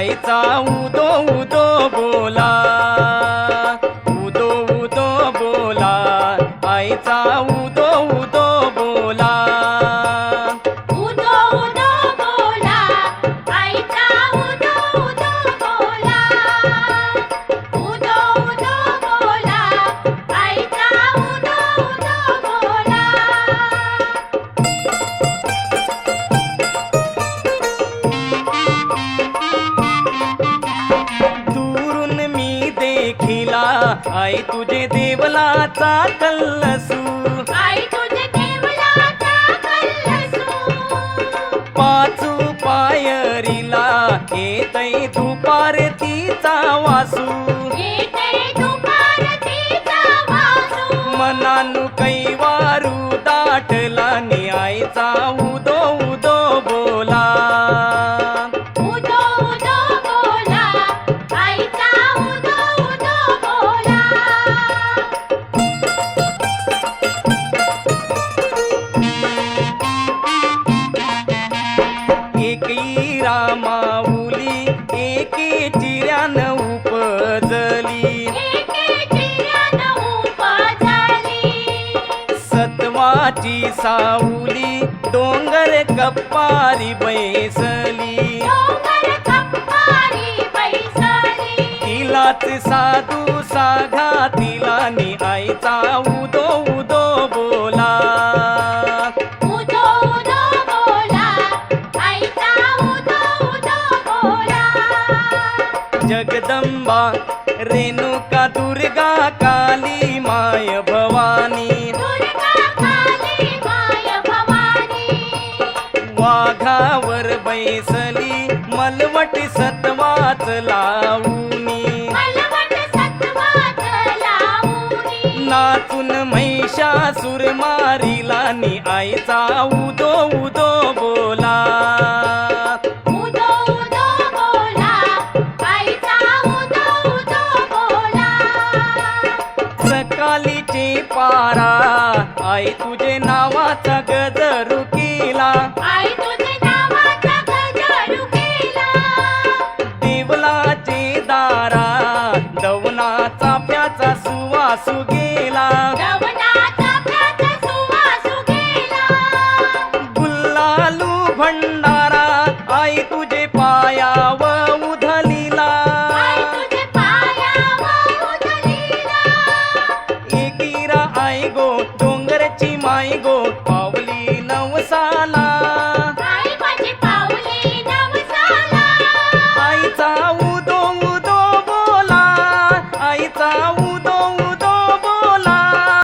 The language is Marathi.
आईचा उदो उदो बोला, उदो उदो बोला, आईचा उदो उदो बोला, उदो उदो बोला, आईचा उदो उदो बोला, उदो उदो बोला, आईचा उदो उदो बोला. दुरून मी देखिला आई तुझे देवलाचा कल्लसू, आई तुझे देवलाचा कल्लसू, पाचू पायरीला येतै धुपारतीचा वासू, येते दुपारतीचा वासू, मनानु कैवारू दाटला नि आईचा उदो उदो बोला, उदो उदो बोला, आईचा उदो उदो बोला. एकी रामाऊली एके चिऱ्यान उपजली, एके चिऱ्यानं उपजली, सत्वाची साऊली डोंगर कप्पारी बैसली, डोंगर कप्पारी बैसली, तिलाच साधू साघातीला नि आईचा उदो उदो बोला, उदो उदो बोला, आईचा उदो उदो बोला. जगदंबा रेणुका दुर्गा काली माय भवानी, दुर्गा काली माय भवानी, वाघावर बैसली मलवट सत्वाच लावूनी, मलवट सत्वात लावूनी, नाचून महिषासुर मारिला नि आईचा उदो उदो बोला, उदो उदो बोला, आईचा उदो उदो बोला. सकाळीचे पारा आई तुझे नावाचा गजरू केला, आई तुझे नावाचा गजरू केला, देवलाचे दारा दवनाचा प्याचा सुवासू गेला, दवनाचा प्याचा सुवासू गेला, गुल्लालू भंडारा आई तुझे पायाव उधलिला, आई तुझे पायावर उधळीला, एकीरा आई गो डोंगरची माई गो पावली नवसाला, आई माझी पावली नवसाला, आईचा उदो उदो बोला, आईचा